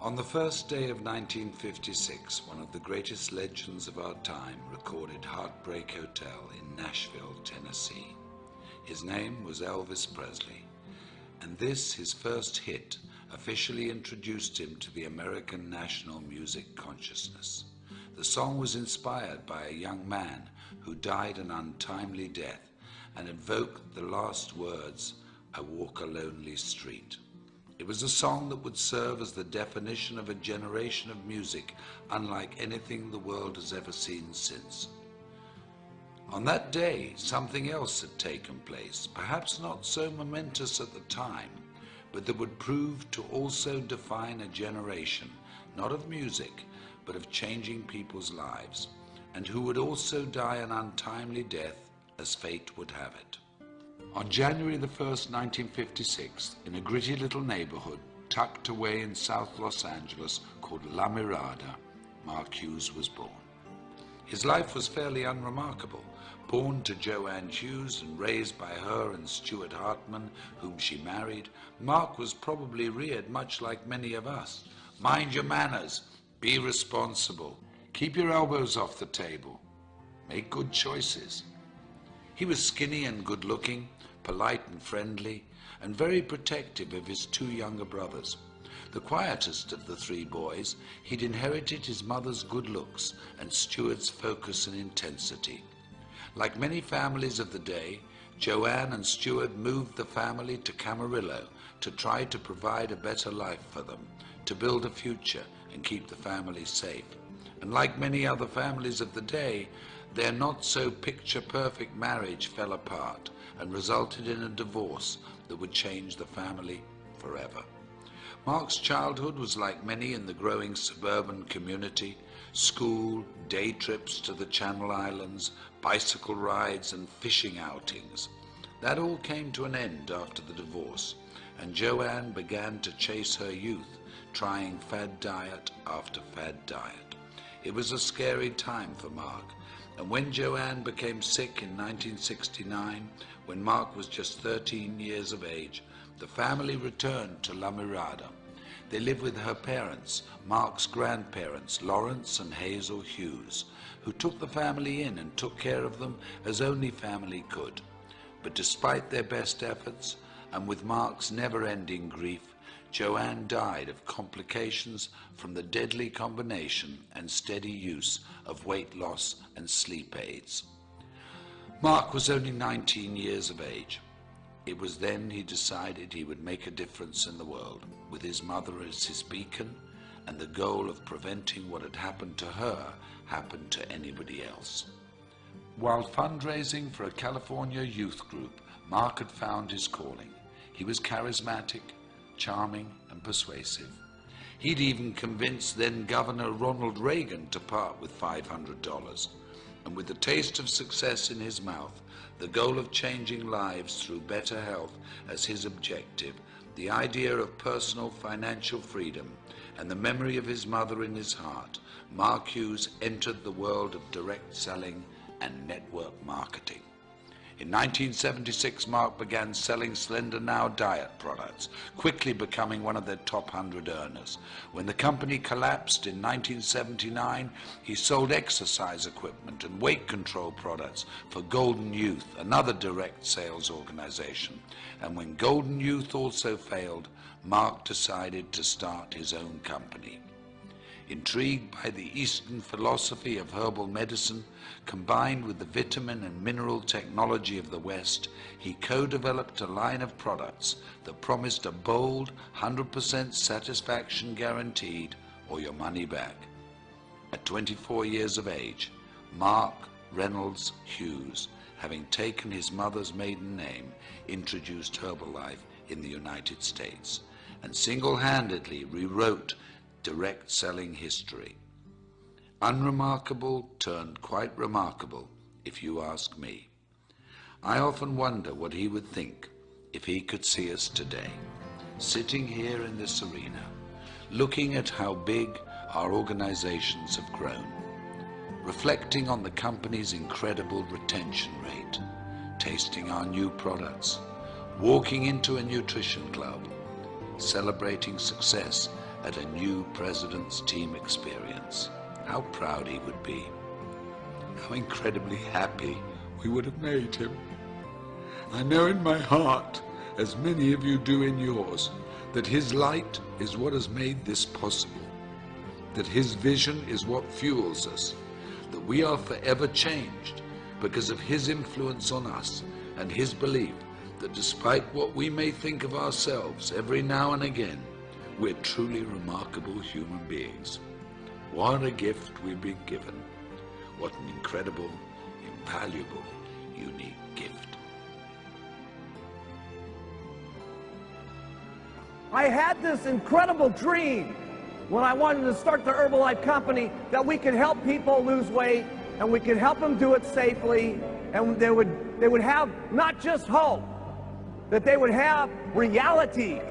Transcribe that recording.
On the first day of 1956, one of the greatest legends of our time recorded Heartbreak Hotel in Nashville, Tennessee. His name was Elvis Presley, and this, his first hit, officially introduced him to the American national music consciousness. The song was inspired by a young man who died an untimely death and evoked the last words, "I walk a lonely street." It was a song that would serve as the definition of a generation of music unlike anything the world has ever seen since. On that day, something else had taken place, perhaps not so momentous at the time, but that would prove to also define a generation, not of music, but of changing people's lives, and who would also die an untimely death as fate would have it. On January the 1st, 1956, in a gritty little neighborhood tucked away in South Los Angeles called La Mirada, Mark Hughes was born. His life was fairly unremarkable. Born to Joanne Hughes and raised by her and Stuart Hartman, whom she married, Mark was probably reared much like many of us. Mind your manners, be responsible, keep your elbows off the table, make good choices. He was skinny and good-looking, polite and friendly, and very protective of his two younger brothers. The quietest of the three boys, he'd inherited his mother's good looks and Stuart's focus and intensity. Like many families of the day, Joanne and Stuart moved the family to Camarillo to try to provide a better life for them, to build a future and keep the family safe. And like many other families of the day, their not-so-picture-perfect marriage fell apart and resulted in a divorce that would change the family forever. Mark's childhood was like many in the growing suburban community: school, day trips to the Channel Islands, bicycle rides and fishing outings. That all came to an end after the divorce, and Joanne began to chase her youth, trying fad diet after fad diet. It was a scary time for Mark, and when Joanne became sick in 1969, when Mark was just 13 years of age, the family returned to La Mirada. They lived with her parents, Mark's grandparents, Lawrence and Hazel Hughes, who took the family in and took care of them as only family could. But despite their best efforts, and with Mark's never-ending grief, Joanne died of complications from the deadly combination and steady use of weight loss and sleep aids. Mark was only 19 years of age. It was then he decided he would make a difference in the world, with his mother as his beacon, and the goal of preventing what had happened to her happened to anybody else. While fundraising for a California youth group, Mark had found his calling. He was charismatic, charming and persuasive. He'd even convinced then Governor Ronald Reagan to part with $500. And with the taste of success in his mouth, the goal of changing lives through better health as his objective, the idea of personal financial freedom, and the memory of his mother in his heart, Mark Hughes entered the world of direct selling and network marketing. In 1976, Mark began selling Slender Now diet products, quickly becoming one of their top 100 earners. When the company collapsed in 1979, he sold exercise equipment and weight control products for Golden Youth, another direct sales organization. And when Golden Youth also failed, Mark decided to start his own company. Intrigued by the Eastern philosophy of herbal medicine, combined with the vitamin and mineral technology of the West, he co-developed a line of products that promised a bold 100% satisfaction guaranteed or your money back. At 24 years of age, Mark Reynolds Hughes, having taken his mother's maiden name, introduced Herbalife in the United States and single-handedly rewrote direct selling history. Unremarkable turned quite remarkable, if you ask me. I often wonder what he would think if he could see us today, sitting here in this arena, looking at how big our organizations have grown, reflecting on the company's incredible retention rate, tasting our new products, walking into a nutrition club, celebrating success at a new president's team experience, how proud he would be. How incredibly happy we would have made him. I know in my heart, as many of you do in yours, that his light is what has made this possible, that his vision is what fuels us, that we are forever changed because of his influence on us and his belief that despite what we may think of ourselves every now and again, we're truly remarkable human beings. What a gift we've been given. What an incredible, invaluable, unique gift. I had this incredible dream when I wanted to start the Herbalife company that we could help people lose weight and we could help them do it safely, and they would have not just hope, that they would have reality